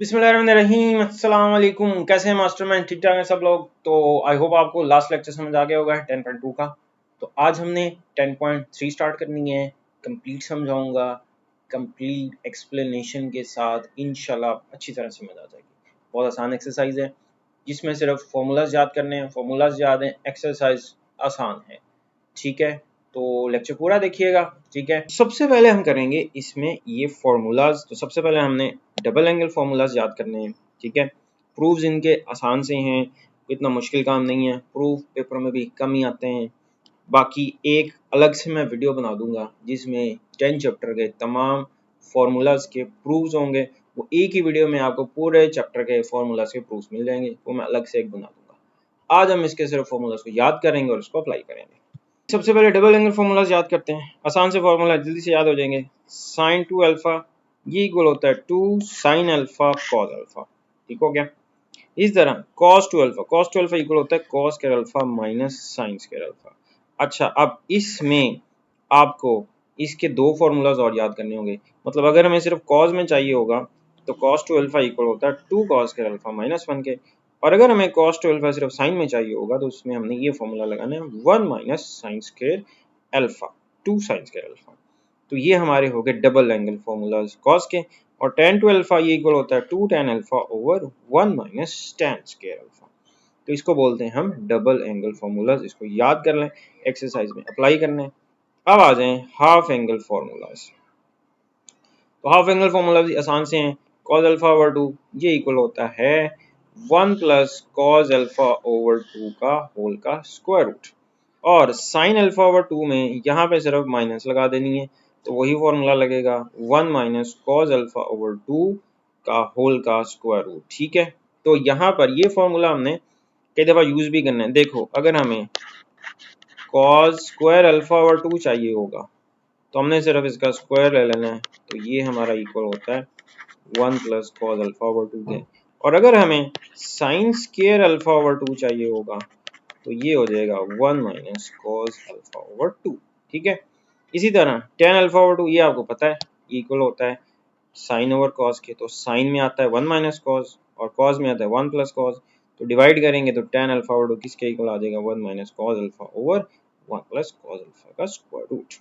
बिस्मिल्लाहिर्रहमानिर्रहीम अस्सलाम वालेकुम। कैसे हैं मास्टरमाइंड? ठीक ठाक हैं सब लोग। तो आई होप आपको लास्ट लेक्चर समझ आ गया होगा 10.2 का। तो आज हमने 10.3 स्टार्ट करनी है। कंप्लीट समझाऊंगा, कंप्लीट एक्सप्लेनेशन के साथ इंशाल्लाह अच्छी तरह समझ आ जाएगी। बहुत आसान एक्सरसाइज है जिसमें सिर्फ फार्मूलाज याद करने हैं। फार्मूलाज याद हैं, एक्सरसाइज आसान है। ठीक है, तो लेक्चर पूरा देखिएगा। ठीक है, सबसे पहले हम करेंगे इसमें ये फार्मूलाज। तो सबसे पहले हमने डबल एंगल फार्मूलाज याद करने हैं। ठीक है, प्रूफ्स इनके आसान से हैं, इतना मुश्किल काम नहीं है। प्रूफ पेपर में भी कम ही आते हैं। बाकी एक अलग से मैं वीडियो बना दूंगा जिसमें 10 चैप्टर के तमाम फार्मूलाज के प्रूफ्स होंगे। वो एक ही वीडियो में आपको पूरे चैप्टर के फार्मूलाज के प्रूफ्स मिल जाएंगे। वो मैं अलग से एक बना दूंगा। आज हम इसके सिर्फ फार्मूलाज को याद करेंगे और उसको अप्लाई करेंगे। सबसे पहले डबल एंगल फार्मूलाज याद करते हैं। आसान से फार्मूला जल्दी से याद हो जाएंगे। साइन 2 अल्फा ये इक्वल होता है 2 साइन अल्फा कॉस अल्फा। ठीक हो गया। इस तरह cos 2 अल्फा इक्वल होता है cos square alpha minus sine square alpha. अच्छा, अब इसमें आपको इसके दो फार्मूलाज और याद करने होंगे। मतलब अगर हमें सिर्फ cos में चाहिए होगा तो cos 2 अल्फा इक्वल होता है 2 cos स्क्वायर अल्फा माइनस 1 के। और अगर हमें cos 2 अल्फा सिर्फ साइन में चाहिए होगा तो उसमें हमने ये फार्मूला लगाना है 1 minus sine square alpha 2 sine square alpha. तो ये हमारे हो गए डबल एंगल फार्मूलाज cos के। और tan 2 अल्फा ये इक्वल होता है 2 tan alpha over 1 minus tan square alpha. तो इसको बोलते हैं हम डबल एंगल फार्मूलाज। इसको याद कर लें, एक्सरसाइज में अप्लाई करना है। अब आ जाएं हाफ एंगल फार्मूलाज। तो हाफ एंगल फार्मूलाज आसान से हैं। cos अल्फा ओवर 2 ये इक्वल होता है 1 प्लस cos अल्फा ओवर 2 का होल का स्क्वायर रूट। और sin अल्फा ओवर 2 में यहाँ पे सिर्फ माइनस लगा देनी है तो वही फॉर्मूला लगेगा 1 माइनस cos अल्फा ओवर 2 का होल का स्क्वायर रूट। ठीक है, तो यहाँ पर ये फॉर्मूला हमने कई दफ़ा यूज भी करना है। देखो, अगर हमें cos स्क्वायर अल्फा ओवर 2 चाहिए होगा तो हमने सिर्फ इसका स्क्वायर ले लेना है। तो ये हमारा इक्वल होता है 1 प्लस cos अल्फा ओवर 2 के। और अगर हमें sin स्क्वायर अल्फा ओवर 2 चाहिए होगा तो ये हो जाएगा 1 माइनस cos अल्फा ओवर 2। ठीक है, इसी तरह tan अल्फा ओवर 2 ये आपको पता है इक्वल होता है sin ओवर cos के। तो sin में आता है 1 माइनस cos और cos में आता है 1 प्लस cos। तो डिवाइड करेंगे तो tan अल्फा ओवर 2 किसके इक्वल आ जाएगा 1 minus cos alpha over 1 plus cos alpha का square root.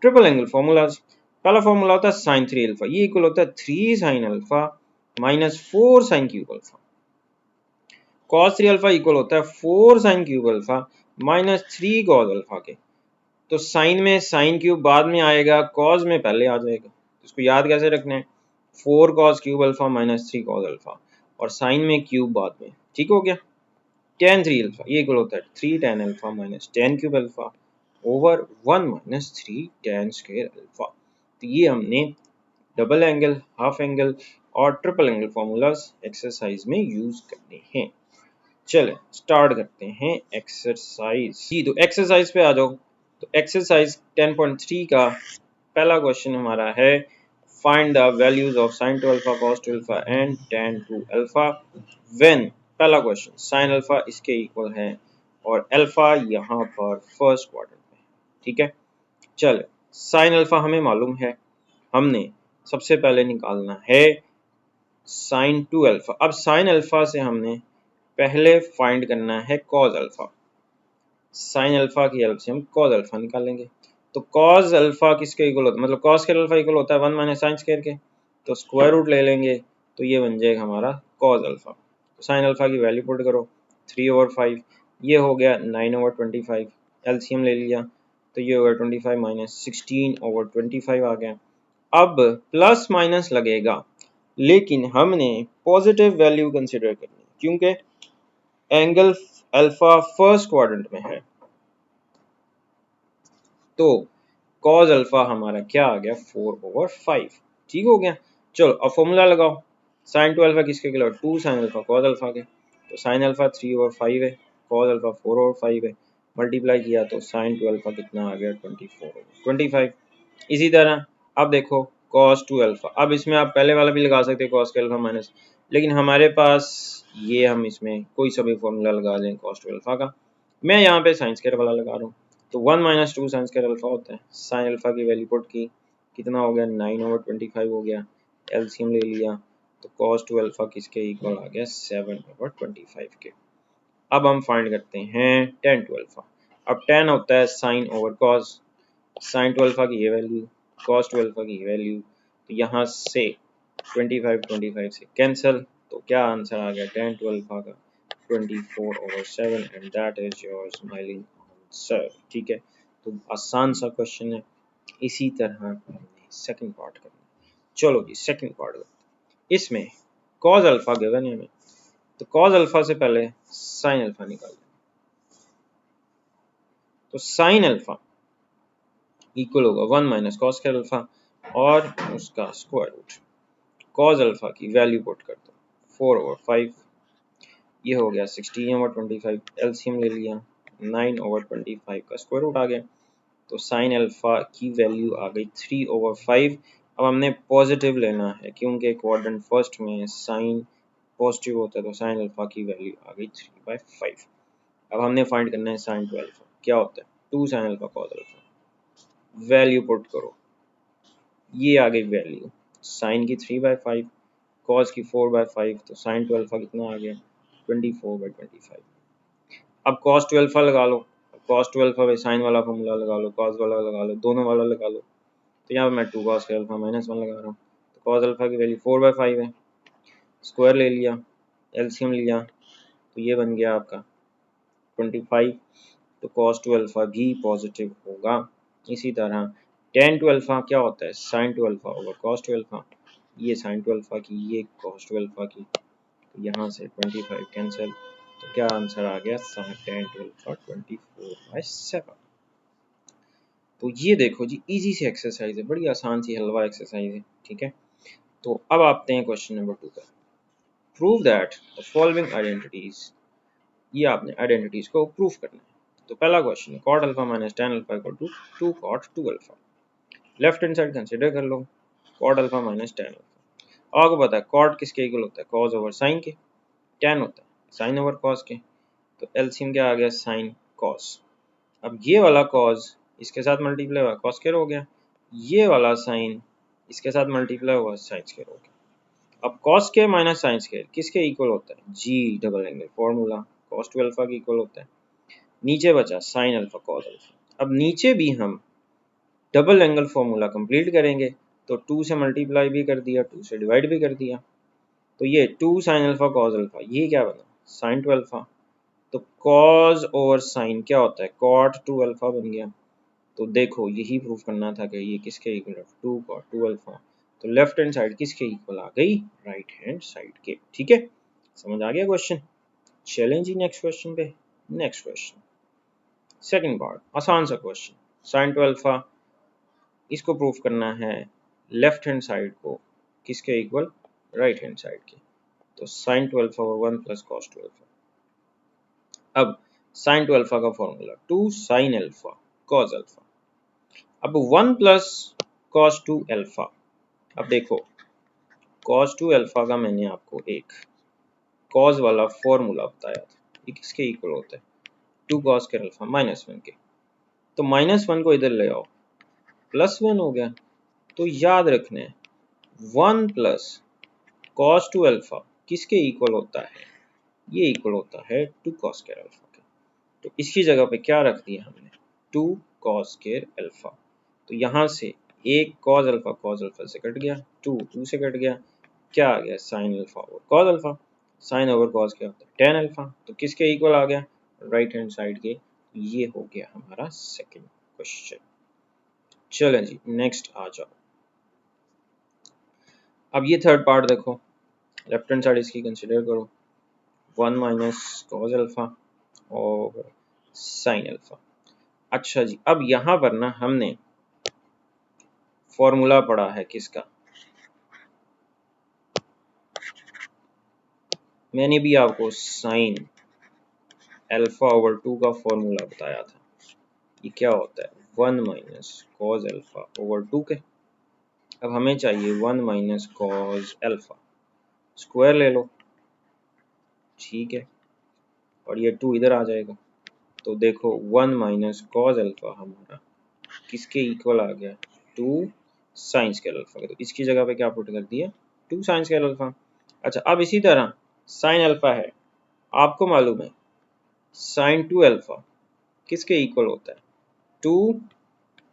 Triple angle formulas. पहला फार्मूला होता है sin 3 अल्फा ये इक्वल होता है 3 sin alpha minus 4 sin cube alpha. cos 3 alpha equal होता है 4 sin cube alpha minus 3 cos alpha के। तो sin में sin क्यूब बाद में आएगा, cos में पहले आ जाएगा। इसको याद कैसे रखना है? 4 cos cube alpha minus 3 cos alpha और sin में क्यूब बाद में। ठीक हो गया। tan 3 अल्फा ये इक्वल होता है 3 tan alpha minus tan cube alpha over 1 minus 3 tan square alpha. तो ये हमने डबल एंगल, हाफ एंगल और ट्रिपल एंगल फार्मूलाज एक्सरसाइज में यूज करने हैं। चलें स्टार्ट करते हैं एक्सरसाइज। जी, तो एक्सरसाइज पे आ जाओ। तो एक्सरसाइज 10.3 का पहला क्वेश्चन हमारा है find the values of sin 2 alpha cos 2 alpha and tan 2 alpha when. पहला क्वेश्चन sin अल्फा इसके इक्वल है और अल्फा यहाँ पर फर्स्ट क्वाड्रेंट में। ठीक है, चल sin अल्फा हमें मालूम है, हमने सबसे पहले निकालना है sin 2 अल्फा। अब sin अल्फा से हमने पहले फाइंड करना है cos अल्फा। sin अल्फा की हेल्प से हम cos अल्फा निकालेंगे। तो cos अल्फा किसके इक्वल होता है, मतलब cos स्क्वायर अल्फा इक्वल होता है 1 माइनस sin स्क्वायर के। तो स्क्वायर रूट ले लेंगे तो ये बन जाएगा हमारा cos अल्फा। तो sin अल्फा की वैल्यू पुट करो 3 ओवर 5, ये हो गया 9 ओवर 25। एलसीएम ले लिया तो ये होगा 25 माइनस 16 ओवर 25 आ गया। अब प्लस माइनस लगेगा लेकिन हमने पॉजिटिव वैल्यू कंसिडर करनी क्योंकि एंगल अल्फा फर्स्ट क्वाड्रेंट में है। तो cos अल्फा हमारा क्या आ गया 4 ओवर 5। ठीक हो गया। चलो अब फॉर्मूला लगाओ। sin 2 अल्फा किसके इक्वल है 2 sin अल्फा cos अल्फा के। तो sin अल्फा 3 ओवर 5 है, cos अल्फा 4 ओवर 5 है। मल्टीप्लाई किया तो sin 2 अल्फा कितना आ गया 24 ओवर 25। इसी तरह अब देखो cos 2 अल्फा। अब इसमें आप पहले वाला भी लगा सकते हैं cos के अल्फा माइनस, लेकिन हमारे पास ये हम इसमें कोई सा भी फॉर्मूला लगा लें cos 2 अल्फा का। मैं यहाँ पे साइन स्क्वायर वाला लगा रहा हूँ। तो 1 माइनस 2 साइन स्क्वायर अल्फा होता है। साइन अल्फा की वैल्यू पुट की कितना हो गया 9 ओवर 25 हो गया। एलसीएम ले लिया तो cos 2 अल्फा किसके इक्वल आ गया 7/25 के। अब हम फाइंड करते हैं tan 2 अल्फा। अब tan होता है sin over cos, sin 2 alpha की ये वैल्यू, cos 2 अल्फा की ये वैल्यू, तो यहाँ से 25 से कैंसिल, तो क्या आंसर आ गया tan 2 अल्फा का 24/7 and that is your smiling answer. ठीक है, तो आसान सा क्वेश्चन है। इसी तरह हमने सेकंड पार्ट करना। चलो जी सेकंड पार्ट करते हैं। इसमें cos अल्फा गिवन है हमें, तो cos अल्फा से पहले sin अल्फा निकाल लें। तो sin अल्फा इक्वल होगा 1 माइनस cos स्क्वायर अल्फा और उसका स्क्वायर रूट। cos अल्फा की वैल्यू पुट कर दो 4/5, ये हो गया 16/25, एलसीएम ले लिया 9/25 का स्क्वायर रूट आ गया। तो sin अल्फा की वैल्यू आ गई 3/5। अब हमने पॉजिटिव लेना है क्योंकि क्वाड्रेंट फर्स्ट में साइन पॉजिटिव होता है, तो sin अल्फा की वैल्यू आ गई 3/5। अब हमने फाइंड करना है sin 2 अल्फा, क्या होता है 2 sin alpha cos alpha, value put करो, ये आ गई वैल्यू sin की 3/5, cos की 4/5, तो sin 2 अल्फा कितना आ गया 24/25। अब cos 2 अल्फा लगा लो, cos 2 अल्फा साइन वाला फॉर्मूला लगा लो, cos वाला लगा लो, दोनों वाला लगा लो। तो यहाँ पर मैं 2 cos अल्फा -1 लगा रहा हूँ। तो cos अल्फा की वैल्यू 4/5 है, स्क्वायर ले लिया, एलसीएम लिया, तो ये बन गया आपका 25। तो cos 2 अल्फा भी पॉजिटिव होगा। इसी तरह tan 2 अल्फा क्या होता है sin 2 alpha over cos 2 alpha, ये sin 2 अल्फा की, ये cos 2 अल्फा की, तो यहाँ से 25 कैंसिल, तो क्या आंसर आ गया tan 2 अल्फा 24/7। तो ये देखो जी इजी सी एक्सरसाइज है, बड़ी आसान सी हलवा एक्सरसाइज है। ठीक है, तो अब आते हैं क्वेश्चन नंबर 2 पर। Prove that the following identities, ये आपने आइडेंटिटीज को प्रूव करना है। तो पहला क्वेश्चन है cot alpha minus tan alpha equal to 2 cot 2 alpha. Left hand side consider कर लो, cot alpha minus tan alpha. आपको पता है cot किसके इक्वल होता है cos ओवर sin के, tan होता है sin ओवर cos के, तो एलसीएम क्या आ गया sin cos। अब ये वाला cos इसके साथ मल्टीप्लाई हुआ cos स्क्वायर हो गया, ये वाला sin इसके साथ मल्टीप्लाई हुआ sin स्क्वायर हो गया। अब cos square minus sin square किसके इक्वल होता है जी double angle formula, cos 2 alpha के इक्वल होता है। नीचे बचा sin अल्फा cos अल्फा। अब नीचे भी हम डबल एंगल फॉर्मूला कंप्लीट करेंगे, तो 2 से मल्टीप्लाई भी कर दिया, 2 से डिवाइड भी कर दिया, तो ये 2 sin अल्फा cos अल्फा, ये क्या बना sin 2 अल्फा। तो cos ओवर sin क्या होता है cot 2 अल्फा बन गया। तो देखो यही प्रूफ करना था कि ये किसके इक्वल है 2 cot 2 अल्फा। तो लेफ्ट हैंड साइड किसके इक्वल आ गई राइट हैंड साइड के। ठीक है, समझ आ गया क्वेश्चन। चलें जी नेक्स्ट क्वेश्चन पे। नेक्स्ट क्वेश्चन सेकंड पार्ट, आसान सा क्वेश्चन, sin 2 अल्फा, इसको प्रूफ करना है लेफ्ट हैंड साइड को किसके इक्वल राइट हैंड साइड के। तो sin 2 alpha over 1 plus cos 2 alpha. अब sin 2 अल्फा का formula 2 sin alpha cos alpha. अब 1 प्लस cos 2 अल्फा। अब देखो cos 2 अल्फा का मैंने आपको एक cos वाला फॉर्मूला बताया था, ये किसके इक्वल होता है 2 cos के अल्फा -1 के। तो -1 को इधर ले आओ, +1 हो गया। तो याद रखना है 1 प्लस cos 2 अल्फा किसके इक्वल होता है, ये इक्वल होता है 2 cos के अल्फा के। तो इसकी जगह पे क्या रख दिया हमने 2 cos के अल्फा। तो यहाँ से एक cos अल्फा से कट गया, 2 से कट गया, क्या आ गया sin अल्फा और cos alpha. sin over cos क्या होता है tan अल्फा। तो किसके इक्वल आ गया राइट हैंड साइड के। ये हो गया हमारा सेकंड क्वेश्चन। चलें जी नेक्स्ट आ जाओ। अब ये थर्ड पार्ट देखो, लेफ्ट हैंड साइड इसकी कंसीडर करो 1 माइनस cos अल्फा और sin अल्फा। अच्छा जी, अब यहाँ पर ना हमने फॉर्मूला पढ़ा है किसका, मैंने भी आपको sin अल्फा ओवर 2 का फॉर्मूला बताया था। ये क्या होता है 1 माइनस cos अल्फा ओवर 2 के। अब हमें चाहिए 1 माइनस cos अल्फा, स्क्वायर ले लो, ठीक है, और ये 2 इधर आ जाएगा। तो देखो 1 माइनस cos अल्फा हमारा किसके इक्वल आ गया 2 sin स्क्वायर अल्फा के। तो इसकी जगह पे क्या पुट कर दिया 2 sin स्क्वायर अल्फा। अच्छा, अब इसी तरह साइन अल्फा है, आपको मालूम है साइन 2 अल्फा किसके इक्वल होता है? 2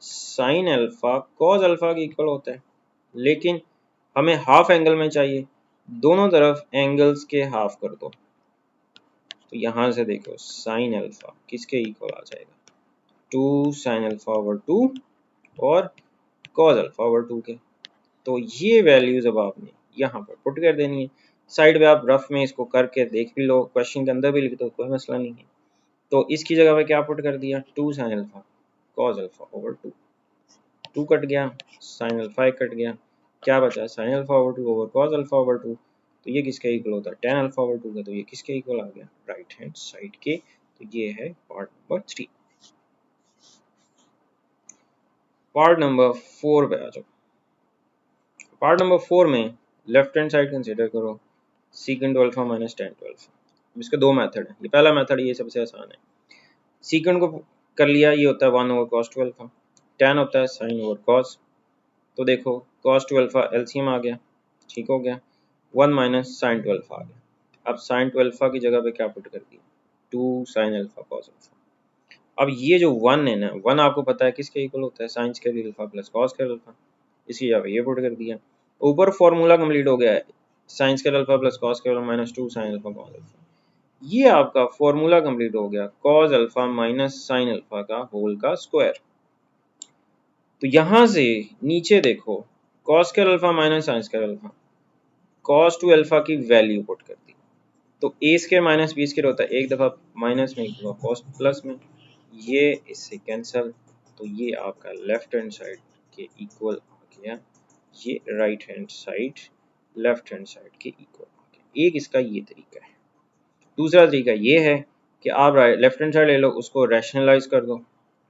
साइन अल्फा कॉस अल्फा के इक्वल होता है, लेकिन हमें हाफ एंगल में चाहिए, दोनों तरफ एंगल्स के हाफ कर दो। तो यहाँ से देखो साइन अल्फा किसके इक्वल आ जाएगा? 2 साइन अल्फा ओवर 2 और कॉस अल्फा ओवर 2 के। तो ये वैल्यूज अब आपने यहाँ पर पुट कर देनी है। साइड पे आप रफ में इसको करके देख भी लो, क्वेश्चन के अंदर भी लिख दो, कोई मसला नहीं है। तो इसकी जगह पे क्या पुट कर दिया? 2 sine alpha cos alpha over 2, 2 cut गया, साइन अल्फा कट गया, क्या बचा? Sign alpha over 2 over cos alpha over 2। तो ये किसके इक्वल होता है? टेन अल्फा ओवर 2 का। तो ये किसके इक्वल आ गया? राइट हैंड साइड के। तो ये है पार्ट नंबर 3। पार्ट नंबर 4 पे आ जाओ। पार्ट नंबर 4 में लेफ्ट हैंड साइड कंसीडर करो, secant two alpha minus tan two alpha. इसके दो मेथड है, ये पहला मेथड ये सबसे आसान है। सीकेंट को कर लिया, ये होता है 1 over cos two alpha, ten होता है साइन ओवर कॉस। तो देखो कॉस टू अल्फा एलसीएम आ गया, ठीक हो गया, 1 माइनस साइन टू अल्फा आ गया। अब साइन टू अल्फा की जगह पे क्या पुट कर दिया? 2 साइन अल्फा कॉस अल्फा। अब ये जो 1 है ना, 1 आपको पता है किसके इक्वल होता है? Sine square alpha plus cos square alpha. इसकी जगह ये पुट कर दिया। ऊपर फॉर्मूला कंप्लीट हो गया है, sine square alpha plus cos square alpha minus 2 sine alpha cos alpha. ये आपका फॉर्मूला कंप्लीट हो गया, cos alpha minus sine alpha का होल का स्क्वायर। तो यहां से नीचे देखो cos square alpha minus sine square alpha, cos two alpha की वैल्यू पुट कर दी। तो ए स्क्वायर माइनस बी स्क्वायर होता है, एक दफा माइनस में एक दफा कॉस प्लस में, ये इससे कैंसल। तो ये आपका लेफ्ट हैंड साइड के इक्वल आ गया, ये right hand side left hand side के इक्वल आ गया। एक इसका ये तरीका है। दूसरा तरीका ये है कि आप लेफ्ट हैंड साइड ले लो, उसको रैशनलाइज कर दो,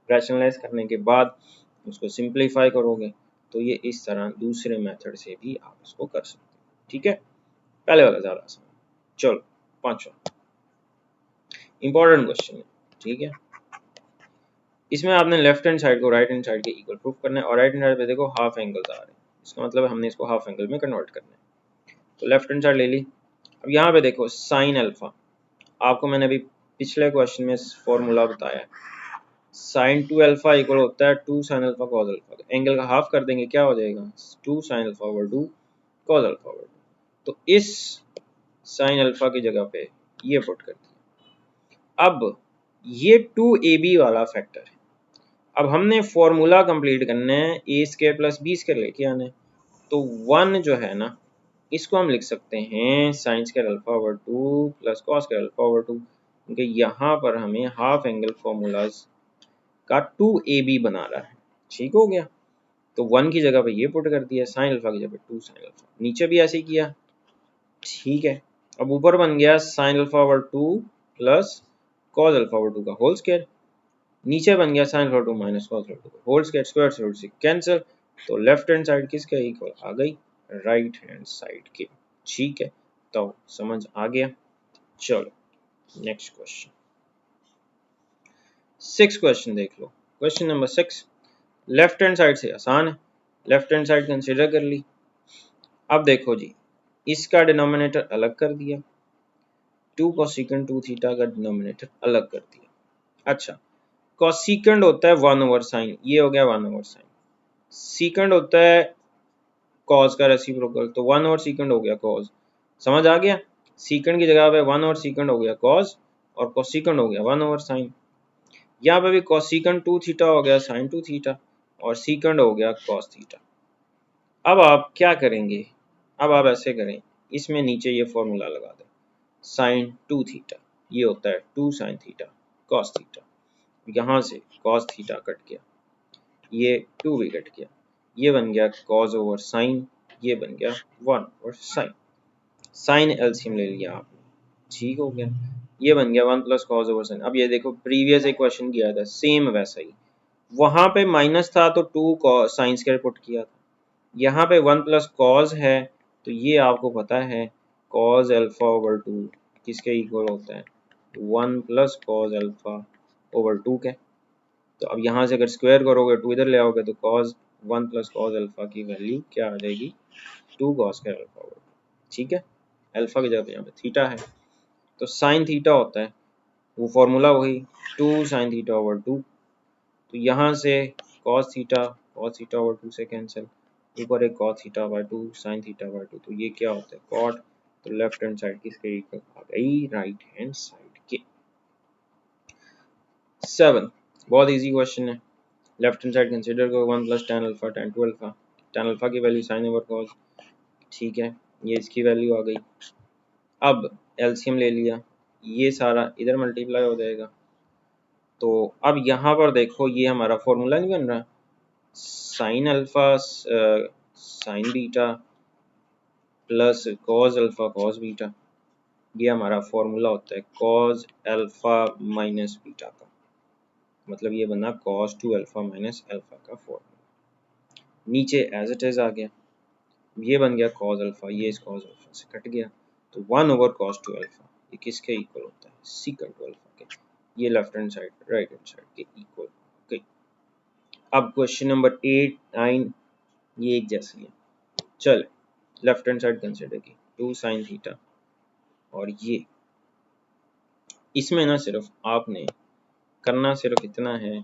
रैशनलाइज करने के बाद उसको सिंप्लीफाई करोगे, तो ये इस तरह दूसरे मेथड से भी आप उसको कर सकते हो। ठीक है, पहले वाला ज़्यादा आसान। चलो पांचवा इंपॉर्टेंट क्वेश्चन है, ठीक है। इसमें आपने लेफ्ट हैंड साइड को राइट हैंड साइड के इक्वल प्रूफ करना है, और राइट हैंड साइड पे देखो हाफ एंगल्स आ रहे हैं, इसका मतलब हमने इसको हाफ एंगल में कन्वर्ट करना है। तो लेफ्ट हैंड साइड ले ली। अब यहाँ पे देखो साइन अल्फा, आपको मैंने अभी पिछले क्वेश्चन में फॉर्मूला बताया, साइन टू अल्फा इक्वल होता है 2 साइन अल्फा कॉस अल्फा। तो एंगल का हाफ कर देंगे, क्या हो जाएगा? 2 sign alpha over 2 cos alpha over 2। तो इस साइन अल्फा की जगह पे ये पुट कर दिया। अब ये 2ab वाला फैक्टर है, अब हमने फॉर्मूला कंप्लीट करना है, ए स्क्वायर प्लस बी स्क्वायर लेके आना है। तो 1 जो है ना, इसको हम लिख सकते हैं sine square alpha over 2 plus cos square alpha over 2, क्योंकि यहाँ पर हमें हाफ एंगल फॉर्मूलाज का 2ab बना रहा है। ठीक हो गया, तो 1 की जगह पे ये पुट कर दिया, साइन अल्फा की जगह पे 2 साइन अल्फा, नीचे भी ऐसे ही किया। ठीक है, अब ऊपर बन गया sine alpha over 2 plus cos alpha over 2 का होल स्क्वायर, नीचे बन गया sine alpha 2 minus cos alpha 2 whole square, square से रूट से कैंसिल। तो लेफ्ट हैंड साइड किसके इक्वल आ गई? राइट हैंड साइड के। ठीक है, तो समझ आ गया। चलो नेक्स्ट क्वेश्चन, 6 क्वेश्चन देख लो। Question number 6 left hand side से आसान है, लेफ्ट हैंड साइड कंसीडर कर ली। अब देखो जी, इसका डिनोमिनेटर अलग कर दिया, 2 कोसेकेंड 2 थीटा का डिनोमिनेटर अलग कर दिया। अच्छा, कोसेकेंड होता है 1 ओवर साइन, ये हो गया 1 ओवर साइन। सीकेंड होता है कॉस का रेसिप्रोकल, तो 1 ओवर सीकेंड हो गया कॉस। समझ आ गया, सीकेंड की जगह पे 1 ओवर सीकेंड हो गया कॉस, और कोसेकेंड हो गया 1 ओवर साइन। यहाँ पे भी कोसेकेंड 2 थीटा हो गया साइन 2 थीटा, और सीकेंड हो गया कॉस थीटा। अब आप क्या करेंगे? अब आप ऐसे करें, इसमें नीचे ये फॉर्मूला लगा दें, साइन 2 थीटा ये होता है 2 साइन थीटा कॉस थीटा। यहाँ से कॉस थीटा कट गया, ये 2 भी कट गया, ये बन गया कॉस ओवर साइन, ये बन गया 1 ओवर साइन। साइन एलसीएम ले लिया आपने, ठीक हो गया, ये बन गया 1 प्लस कॉस ओवर साइन। अब ये देखो प्रीवियस एक क्वेश्चन किया था सेम वैसा ही, वहां पे माइनस था तो 2 साइन स्क्वायर पुट किया था, यहाँ पे 1 प्लस कॉस है, तो ये आपको पता है कॉस अल्फा ओवर 2 किसके इक्वल होता है? 1 प्लस कॉस अल्फा ओवर 2 के। तो अब यहाँ से अगर स्क्वायर करोगे 2 इधर ले आओगे, तो कॉस 1 प्लस कॉस अल्फा की वैल्यू क्या आ जाएगी? 2 कॉस स्क्वायर अल्फा ओवर 2। ठीक है, अल्फा की जगह पे यहाँ पे थीटा है, तो साइन थीटा होता है वो फॉर्मूला वही 2 साइन थीटा ओवर 2। तो यहाँ से cos थीटा ओवर 2 से कैंसिल, ऊपर एक cos theta by 2 sine theta by 2, तो ये क्या होता है cot। तो लेफ्ट हैंड साइड किसके इक्वल आ गई, राइट हैंड साइड के। 7 बहुत इजी क्वेश्चन है। लेफ्ट हैंड साइड कंसीडर करो 1 plus tan alpha tan 2 alpha, tan alpha की वैल्यू साइन ओवर cos, ठीक है, ये इसकी वैल्यू आ गई। अब एलसीएम ले लिया, ये सारा इधर मल्टीप्लाई हो जाएगा। तो अब यहाँ पर देखो ये हमारा फॉर्मूला नहीं बन रहा, sine alpha sign beta plus cos alpha cos beta, ये हमारा फॉर्मूला होता है कॉज अल्फा माइनस बीटा का, मतलब ये बना कॉस 2 अल्फा माइनस अल्फा का फॉर्मूला। नीचे एज इट इज आ गया, ये बन गया कॉज अल्फा, ये इस कॉज अल्फा से कट गया, तो 1 ओवर कॉस 2 अल्फा, ये किसके इक्वल होता है, सीकंट 2 अल्फा के। ये left hand side right hand side के इक्वल हो गई। अब क्वेश्चन नंबर 8 9 ये एक जैसे है, चल लेफ्ट हैंड साइड कंसिडर की 2 साइन थीटा, और ये इसमें ना सिर्फ आपने करना सिर्फ इतना है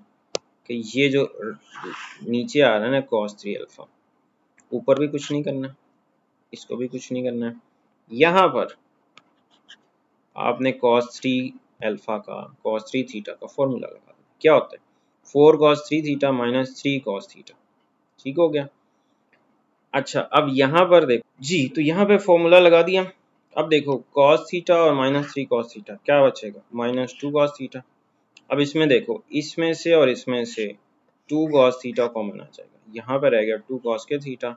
कि ये जो नीचे आ रहा है ना cos 3 अल्फा, ऊपर भी कुछ नहीं करना, इसको भी कुछ नहीं करना है, यहाँ पर आपने cos 3 अल्फा का cos 3 थीटा का फॉर्मूला लगा दिया। क्या होता है 4 cos 3 theta minus 3 cos theta, ठीक हो गया। अच्छा अब यहाँ पर देखो जी, तो यहाँ पे फॉर्मूला लगा दिया। अब देखो cos थीटा और माइनस 3 cos थीटा क्या बचेगा, माइनस 2 cos थीटा। अब इसमें देखो इसमें से और इसमें से 2 cos थीटा कॉमन आ जाएगा, यहाँ पे रह गया 2 cos के थीटा,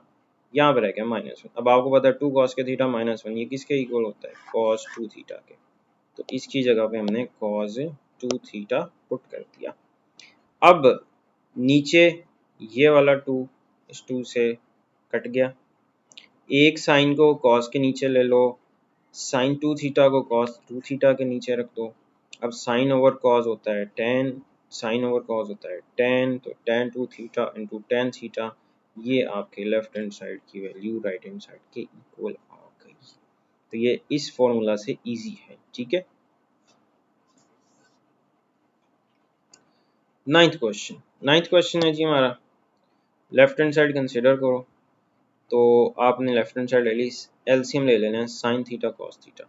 यहाँ पे रह गया -1। अब आपको पता है 2 cos के थीटा -1 ये किसके इक्वल होता है, cos 2 थीटा के, तो इसकी जगह पे हमने cos 2 थीटा पुट कर दिया। अब नीचे ये वाला 2 इस 2 से कट गया, एक साइन को cos के नीचे ले लो, साइन 2 थीटा को cos 2 थीटा के नीचे रख दो। अब साइन ओवर cos होता है tan, साइन ओवर cos होता है tan, तो tan 2 theta into tan theta, ये आपके लेफ्ट हैंड साइड की वैल्यू राइट हैंड साइड के इक्वल आ गई। तो ये इस फॉर्मूला से इजी है, ठीक है। 9th क्वेश्चन है जी हमारा, लेफ्ट हैंड साइड कंसिडर करो, तो आपने लेफ्ट हैंड साइड ले ली, एलसीएम ले लेना है साइन थीटा कॉस थीटा,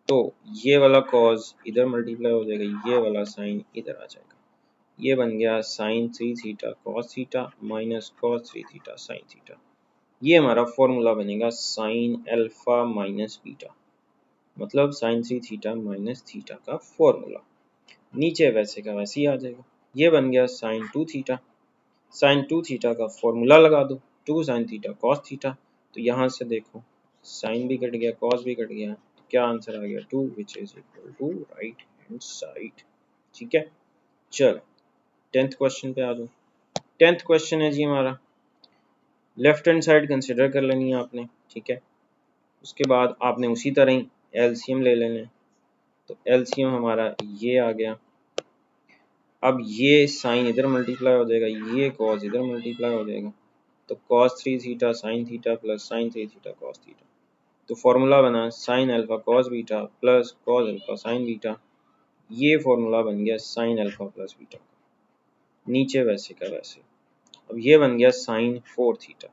तो ये वाला कॉस इधर मल्टीप्लाई हो जाएगा, ये वाला साइन इधर आ जाएगा, ये बन गया sine 3 theta cos theta minus cos 3 theta sine theta. ये हमारा फॉर्मूला बनेगा साइन अल्फा माइनस बीटा, मतलब साइन 3 थीटा माइनस थीटा का फॉर्मूला। नीचे वैसे का वैसे ही आ जाएगा, ये बन गया साइन 2 थीटा, साइन 2 थीटा का फॉर्मूला लगा दो 2 साइन थीटा कॉस थीटा, तो यहाँ से देखो साइन भी कट गया कॉस भी कट गया, तो क्या आंसर आ गया 2 which is equal to right hand side, ठीक है। चलो 10th क्वेश्चन पे आ जाओ। 10th क्वेश्चन है जी हमारा, लेफ्ट हैंड साइड कंसिडर कर लेनी है आपने, ठीक है। उसके बाद आपने उसी तरह ही एलसीएम ले लेना है, तो एलसीएम हमारा ये आ गया। अब ये साइन इधर मल्टीप्लाई हो जाएगा, ये कॉस इधर मल्टीप्लाई हो जाएगा, तो cos 3 theta sine theta plus sign 3 theta cos theta, तो फॉर्मूला बना sine alpha cos beta plus cos alpha sign beta, ये फॉर्मूला बन गया साइन अल्फा प्लस बीटा, नीचे वैसे का वैसे। अब ये बन गया साइन 4 थीटा।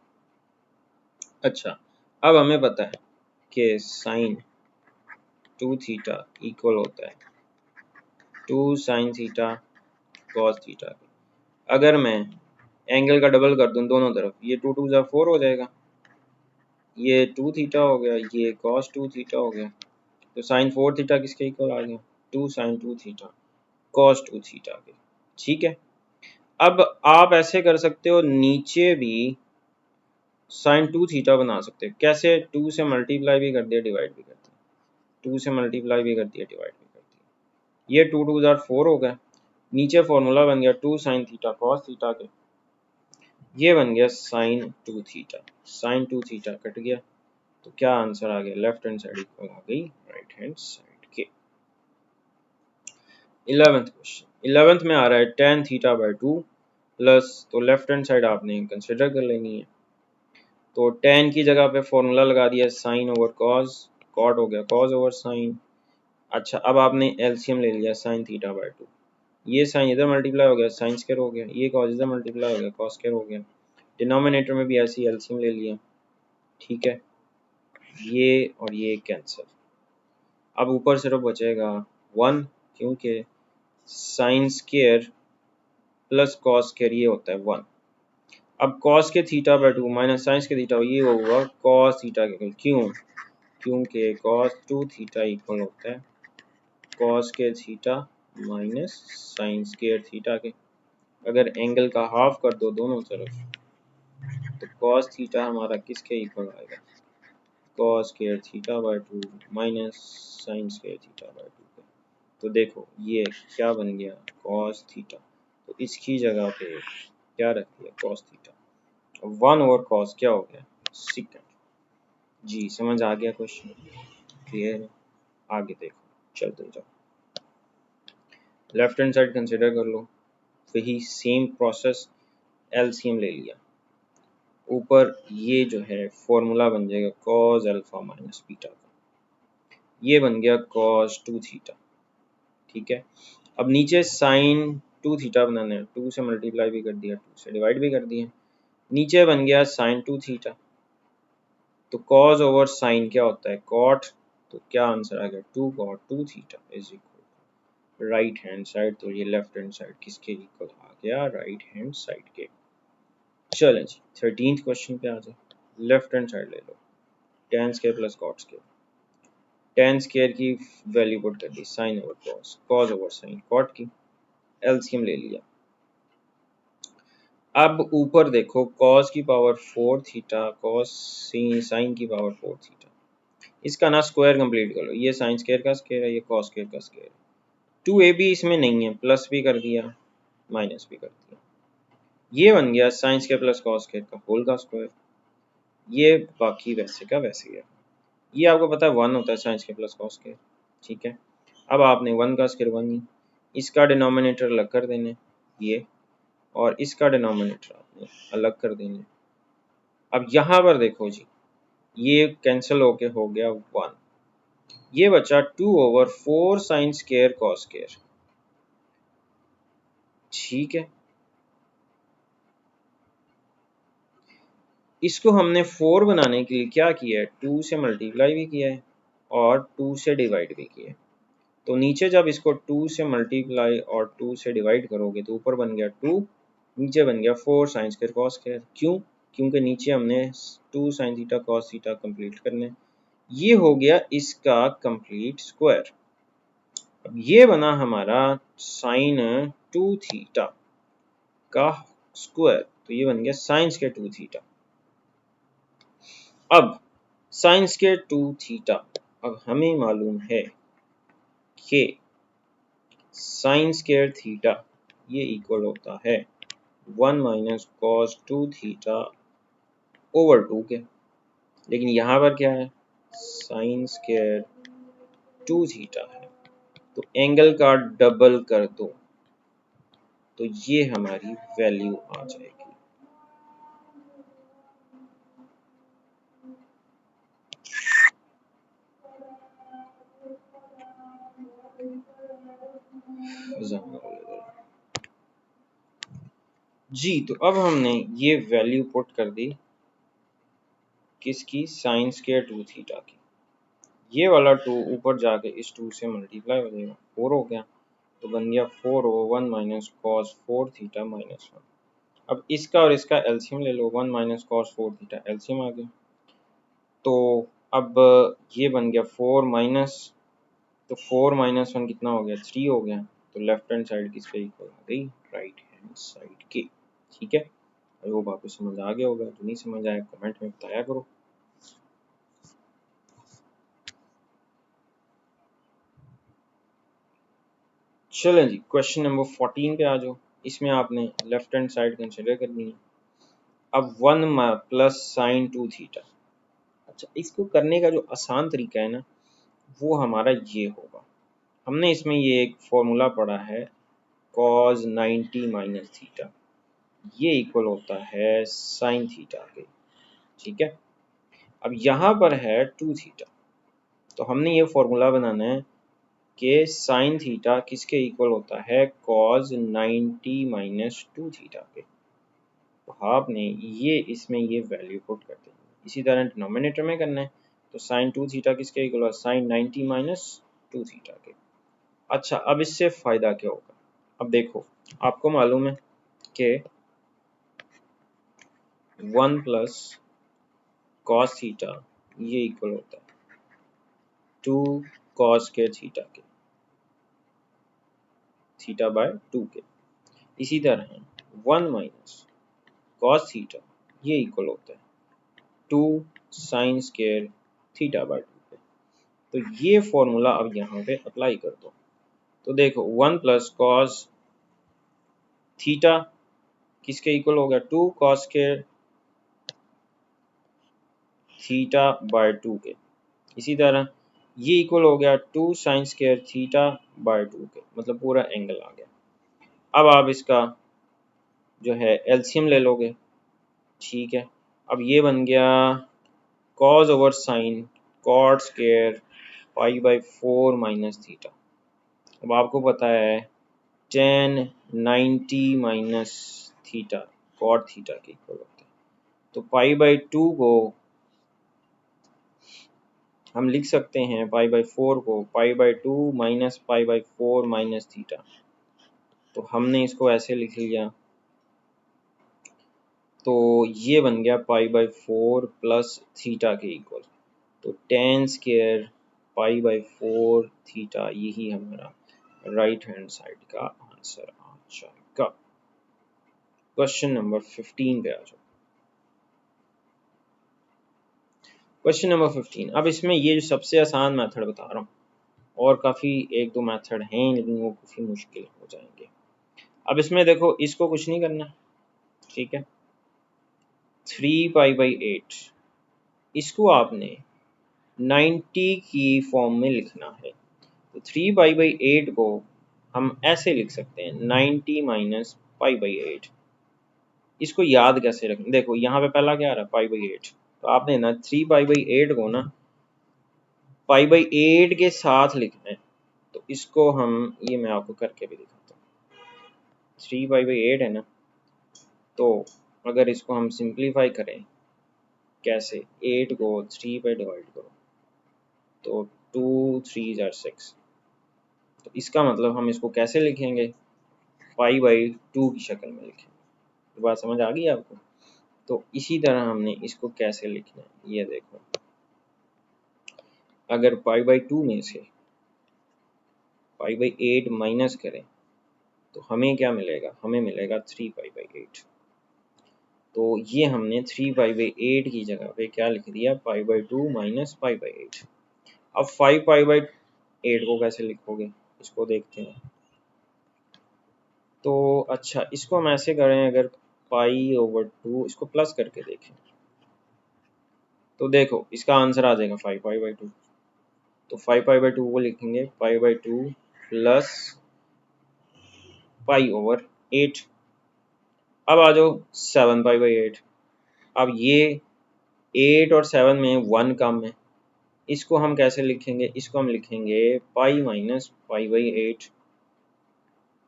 अच्छा अब हमें पता है कि साइन 2 थीटा इक्वल होता है 2 साइन थीटा cos थीटा। अगर मैं एंगल का डबल कर दूं दोनों तरफ, ये 2 2 4 हो जाएगा, ये 2 थीटा हो गया, ये cos 2 थीटा हो गया, तो साइन 4 थीटा किसके इक्वल आ गया 2 साइन 2 थीटा cos 2 थीटा के, ठीक है। अब आप ऐसे कर सकते हो, नीचे भी साइन 2 थीटा बना सकते हो, कैसे 2 से मल्टीप्लाई भी कर दिया डिवाइड भी कर दिया, 2 से मल्टीप्लाई भी कर दिया डिवाइड भी कर दिया, ये 2 2 4 हो गया, नीचे फॉर्मूला बन गया 2 साइन थीटा cos थीटा के, ये बन गया sine 2 theta, sine 2 theta cut गया, तो क्या आंसर आ गया लेफ्ट हैंड साइड इक्वल आ गई राइट हैंड साइड के। 11th क्वेश्चन, 11th में आ रहा है tan थीटा बाय 2 प्लस, तो लेफ्ट हैंड साइड आपने कंसिडर कर लेनी है, तो tan की जगह पे फॉर्मूला लगा दिया साइन ओवर cos, कॉट हो गया कॉस ओवर साइन। अच्छा अब आपने एलसीएम ले लिया साइन थीटा बाय 2, ये साइन इधर मल्टीप्लाई हो गया साइन स्क्वायर हो गया, ये कॉस इधर मल्टीप्लाई हो गया कॉस स्क्वायर हो गया। डिनोमिनेटर में भी ऐसे ही एलसीएम ले लिया, ठीक है, ये और ये कैंसिल। अब ऊपर सिर्फ बचेगा 1, क्योंकि sine square plus cos square ये होता है 1। अब कॉस के थीटा बाय 2 माइनस साइंस के थीटा, ये होगा कॉस थीटा के, क्यों? क्योंकि कॉस 2 थीटा इक्वल होता है कॉस के theta minus sine square theta के। अगर एंगल का हाफ कर दो दोनों तरफ तो कॉस थीटा हमारा किसके इक्वल आएगा? Cos square theta by 2 minus sine square theta by 2 के। तो देखो ये क्या बन गया? Cos theta. तो इसकी जगह पे क्या रख दिया? Cos theta. 1 ओवर कॉस क्या हो गया? सेकंड। जी समझ आ गया क्वेश्चन? क्लियर है? आगे देखो, चलते जाओ। लेफ्ट हैंड साइड कंसिडर कर लो, वही सेम प्रोसेस, एलसीएम ले लिया। ऊपर ये जो है फॉर्मूला बन जाएगा कॉस अल्फा माइनस बीटा का, ये बन गया कॉस 2 थीटा, ठीक है। अब नीचे साइन 2 थीटा बनाना है, 2 से मल्टीप्लाई भी कर दिया, 2 से डिवाइड भी कर दिया, नीचे बन गया साइन 2 थीटा। तो कॉस ओवर साइन क्या होता है? कॉट। तो क्या आंसर आ गया? 2 cot 2 theta is equal right hand side. तो ये लेफ्ट हैंड साइड किसके इक्वल आ गया? राइट हैंड साइड के। चलें जी 13th क्वेश्चन पे आ जाए। लेफ्ट हैंड साइड ले लो, tan square plus cot square. tan square की वैल्यू पुट कर दी sine over cos, cos over sine cot की, एलसीएम ले लिया। अब ऊपर देखो कॉस की पावर 4 थीटा कॉस साइन की पावर 4 थीटा, इसका ना स्क्वायर कंप्लीट कर लो। ये साइन स्क्वायर का स्क्वायर है, ये कॉस स्क्वायर का स्क्वायर है। 2ab इसमें नहीं है, प्लस भी कर दिया माइनस भी कर दिया, ये बन गया sine square plus cos square का होल का स्क्वायर। ये बाकी वैसे का वैसे ही है। ये आपको पता है 1 होता है sine square plus cos square, ठीक है। अब आपने 1 का स्क्वायर 1 ही, इसका डिनोमिनेटर अलग कर देने ये, और इसका डिनोमिनेटर आपने अलग कर देने। अब यहाँ पर देखो जी, ये कैंसिल होके हो गया 1, ये बचा 2 over 4 sine square cos square, ठीक है। इसको हमने 4 बनाने के लिए क्या किया है? 2 से मल्टीप्लाई भी किया है और 2 से डिवाइड भी किया है। तो नीचे जब इसको 2 से मल्टीप्लाई और 2 से डिवाइड करोगे तो ऊपर बन गया 2, नीचे बन गया 4 साइन स्क्वायर कॉस स्क्वायर। क्यों? क्योंकि नीचे हमने 2 sine theta cos theta complete करने। ये हो गया इसका कंप्लीट स्क्वायर। अब ये बना हमारा साइन 2 थीटा का स्क्वायर, तो ये बन गया साइन स्क्वायर 2 थीटा। अब साइन स्क्वायर 2 थीटा, अब हमें मालूम है कि साइन स्क्वायर थीटा ये इक्वल होता है 1 माइनस कॉस 2 थीटा ओवर 2 के। लेकिन यहाँ पर क्या है? साइन स्क्वायर 2 थीटा है, तो एंगल का डबल कर दो तो ये हमारी वैल्यू आ जाएगी। जी तो अब हमने ये वैल्यू पुट कर दी किसकी? साइन स्क्वायर 2 थीटा की। ये वाला 2 ऊपर जाके इस 2 से मल्टीप्लाई हो जाएगा, 4 हो गया, तो बन गया 4 over 1 minus cos 4 theta minus 1। अब इसका और इसका एलसीएम ले लो, 1 माइनस कॉस 4 थीटा एलसीएम आ गया। तो अब ये बन गया 4 माइनस, तो 4 माइनस 1 कितना हो गया? 3 हो गया। तो लेफ्ट हैंड साइड किसके इक्वल आ गई? राइट हैंड साइड के, ठीक है। आई होप आपको समझ आ गया होगा, जो नहीं समझ आया कमेंट में बताया करो। चलें जी क्वेश्चन नंबर 14 पे आ जाओ। इसमें आपने लेफ्ट हैंड साइड कंसिडर करनी है। अब 1 प्लस साइन 2 थीटा। अच्छा इसको करने का जो आसान तरीका है ना, वो हमारा ये होगा। हमने इसमें ये एक फॉर्मूला पढ़ा है cos 90 माइनस थीटा, ये इक्वल होता है साइन थीटा के, ठीक है। अब यहाँ पर है 2 थीटा, तो हमने ये फॉर्मूला बनाना है कि साइन थीटा किसके इक्वल होता है, कॉज 90 माइनस 2 थीटा के। तो आपने ये इसमें ये वैल्यू पुट कर देनी है। इसी तरह डिनोमिनेटर में करना है, तो साइन 2 थीटा किसके इक्वल है, साइन 90 माइनस 2 थीटा के। अच्छा, अब इससे फ़ायदा क्या होगा, अब देखो आपको मालूम है कि 1 प्लस कॉस थीटा ये इक्वल होता है 2 कॉस स्क्वायर थीटा के, थीटा बाय 2 के। इसी तरह 1 माइनस कॉस थीटा ये इक्वल होता है 2 साइन स्क्वायर थीटा बाय 2 के। तो ये फॉर्मूला अब यहाँ पे अप्लाई कर दो। तो देखो 1 प्लस कॉस थीटा किसके इक्वल हो गया, 2 कॉस स्क्वायर थीटा बाय 2 के। इसी तरह ये इक्वल हो गया 2 साइन स्क्वायर थीटा बाय 2 के, मतलब पूरा एंगल आ गया। अब आप इसका जो है एलसीएम ले लोगे, ठीक है। अब ये बन गया cos over sine cot square pi by 4 minus theta. अब आपको पता है tan 90 minus theta cot theta के इक्वल होता है। तो पाई बाई 2 को हम लिख सकते हैं, पाई बाई 4 को pi by 2 minus pi by 4 minus theta. तो हमने इसको ऐसे लिख लिया, तो ये बन गया पाई बाई 4 प्लस थीटा के इक्वल। तो tan square pi by 4 theta यही हमारा राइट हैंड साइड का आंसर आ जाएगा। क्वेश्चन नंबर 15 पे आ जाओ। क्वेश्चन नंबर 15, अब इसमें ये जो सबसे आसान मेथड बता रहा हूँ, और काफ़ी एक दो मेथड हैं लेकिन वो काफ़ी मुश्किल हो जाएंगे। अब इसमें देखो इसको कुछ नहीं करना, ठीक है। 3 पाई बाई 8 इसको आपने 90 की फॉर्म में लिखना है। तो 3 पाई बाई 8 को हम ऐसे लिख सकते हैं 90 माइनस पाई बाई 8। इसको याद कैसे रखें, देखो यहाँ पे पहला क्या आ रहा है, पाई बाई 8। तो आपने ना 3 पाई बाई 8 को ना पाई बाई 8 के साथ लिखना है। तो इसको हम, ये मैं आपको करके भी दिखाता हूँ। 3 पाई बाई 8 है ना, तो अगर इसको हम सिंप्लीफाई करें कैसे, 8 को 3 पे डिवाइड करो तो 2 3 जार 6। तो इसका मतलब हम इसको कैसे लिखेंगे, 5/2 की शक्ल में लिखेंगे। बात समझ आ गई आपको। तो इसी तरह हमने इसको कैसे लिखना है, ये देखो, अगर 5/2 में से 5/8 माइनस करें तो हमें क्या मिलेगा, हमें मिलेगा 3 पाई बाई 8। तो ये हमने 3 पाई बाई 8 की जगह पे क्या लिख दिया, 5/2 माइनस 5/8। अब 5 पाई बाई 8 को कैसे लिखोगे, इसको देखते हैं। तो अच्छा, इसको हम ऐसे करें, अगर पाई/2 इसको प्लस करके देखें तो देखो इसका आंसर आ जाएगा 5 पाई बाई 2। तो 5 पाई बाई 2 को लिखेंगे पाई/2 प्लस पाई/8। अब आ जाओ 7 पाई बाई 8। अब ये 8 और 7 में 1 कम है, इसको हम कैसे लिखेंगे, इसको हम लिखेंगे पाई माइनस पाई/8।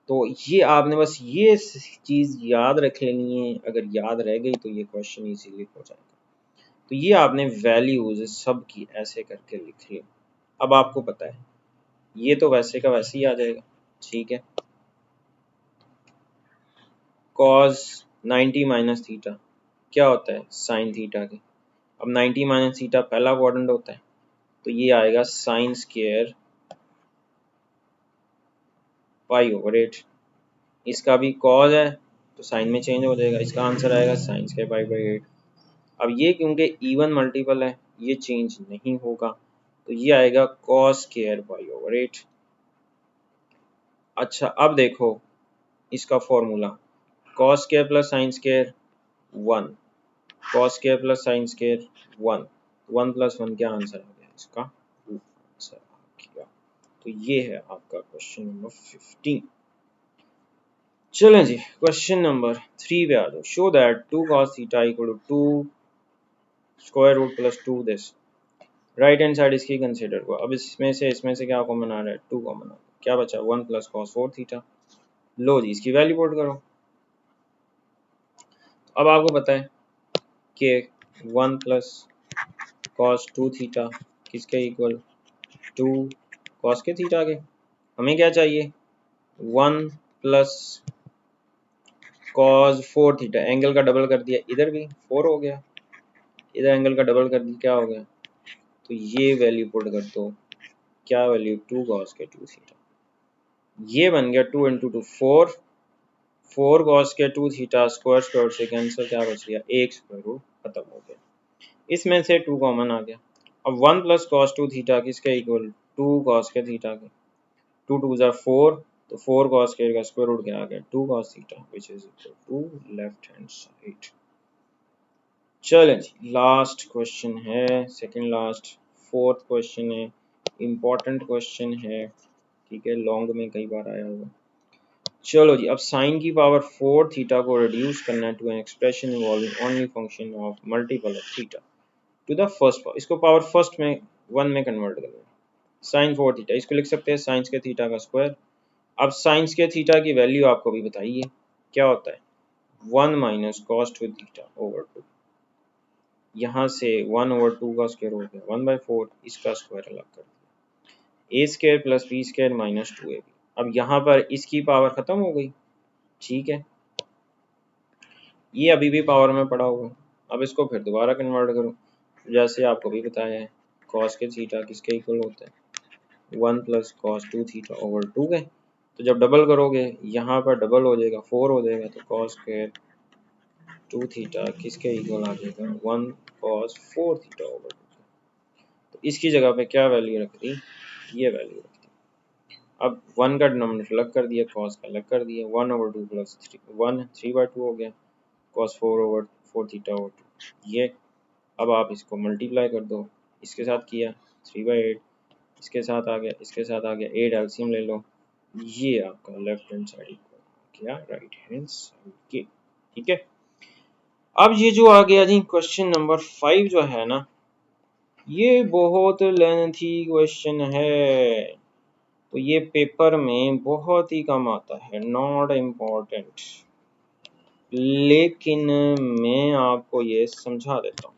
तो ये आपने बस ये चीज़ याद रख लेनी है, अगर याद रह गई तो ये क्वेश्चन इजीली हो जाएगा। तो ये आपने वैल्यूज सब की ऐसे करके लिख ली। अब आपको पता है ये तो वैसे का वैसे ही आ जाएगा, ठीक है। कॉस 90 माइनस थीटा क्या होता है, साइन थीटा के। अब 90 माइनस थीटा पहला क्वाड्रेंट होता है, तो ये आएगा साइन स्क्वायर पाई/8। इसका भी कॉज है तो साइन में चेंज हो जाएगा, इसका आंसर आएगा साइन स्क्वायर पाई/8। अब ये क्योंकि इवन मल्टीपल है ये चेंज नहीं होगा, तो ये आएगा कॉस स्क्वायर पाई/8। अच्छा, अब देखो इसका formula, cos square plus sine square 1, cos square plus sine square 1, 1 plus 1 क्या आंसर आ गया इसका, 2 आंसर आ गया। तो ये है आपका क्वेश्चन नंबर 15। चलें जी, क्वेश्चन नंबर 3 पे आ जाओ। Show that 2 cos theta equal to 2 square root plus 2 this. Right hand side इसकी कंसिडर को। अब इसमें से क्या कॉमन आ रहा है, 2 कॉमन आ रहा है, क्या बचा 1 प्लस कॉस 4 थीटा। लो जी इसकी वैल्यू पुट करो। अब आपको पता है कि 1 प्लस कॉस 2 थीटा किसके इक्वल 2 कॉस के थीटा के। हमें क्या चाहिए 1 प्लस कॉस 4 थीटा, एंगल का डबल कर दिया, इधर भी 4 हो गया, इधर एंगल का डबल कर दिया, क्या हो गया, तो ये वैल्यू पुट कर दो, क्या वैल्यू 2 कॉस के 2 थीटा, ये बन गया 2 इंटू 2 4, 4 कॉस के 2 थीटा, स्क्वायर स्क्वायर से कैंसिल, क्या बच गया, एक स्क्वायर रूट, खत्म हो गया। इसमें से 2 कॉमन आ गया। अब 1 प्लस कॉस 2 थीटा किसके इक्वल 2 कॉस के थीटा के, 2 2 ज़ा 4, तो 4 cos स्क्वायर का स्क्वायर रूट क्या आ गया 2 cos theta which is equal to left hand side. चलें जी लास्ट क्वेश्चन है, सेकंड लास्ट, फोर्थ क्वेश्चन है, इम्पोर्टेंट क्वेश्चन है, ठीक है, लॉन्ग में कई बार आया होगा। चलो जी, अब साइन की पावर 4 थीटा को रिड्यूस करना है to an expression involving only function of multiple of theta to the first power, इसको पावर फर्स्ट में 1 में कन्वर्ट करना है। साइन 4 थीटा इसको लिख सकते हैं साइंस के थीटा का स्क्वायर। अब साइंस के थीटा की वैल्यू आपको भी बताइए क्या होता है 1 माइनस कॉस 2 थीटा ओवर 2, यहाँ से 1 ओवर 2 का स्क्वायर हो गया 1/4, इसका स्क्वायर अलग कर दिया, a square plus b square minus 2ab। अब यहाँ पर इसकी पावर खत्म हो गई, ठीक है, ये अभी भी पावर में पड़ा हुआ है। अब इसको फिर दोबारा कन्वर्ट करो, जैसे आपको भी बताया है कॉस के थीटा किसके इक्वल होता है 1 प्लस कॉस 2 थीटा ओवर 2 के, तो जब डबल करोगे यहाँ पर डबल हो जाएगा 4 हो जाएगा, तो कॉस स्क्वायर 2 थीटा किसके इक्वल आ जाएगा 1 कॉस 4 थीटा ओवर 2। तो इसकी जगह पे क्या वैल्यू रख दी, ये वैल्यू रख दी। अब 1 का डिनोमिनेटर अलग कर दिया, कॉस का अलग कर दिया, 1 ओवर 2 प्लस 1 3/2 हो गया, कॉस 4 ओवर 4 थीटा ओवर 2 ये। अब आप इसको मल्टीप्लाई कर दो, इसके साथ किया 3/8, इसके साथ आ गया, इसके साथ आ गया, 8 एलसीएम ले लो, ये आपका लेफ्ट हैंड साइड क्या राइट हैंड साइड के, ठीक है। अब ये जो आ गया जी क्वेश्चन नंबर 5 जो है ना, ये बहुत लेंथी क्वेश्चन है, तो ये पेपर में बहुत ही कम आता है, नॉट इम्पोर्टेंट, लेकिन मैं आपको ये समझा देता हूँ।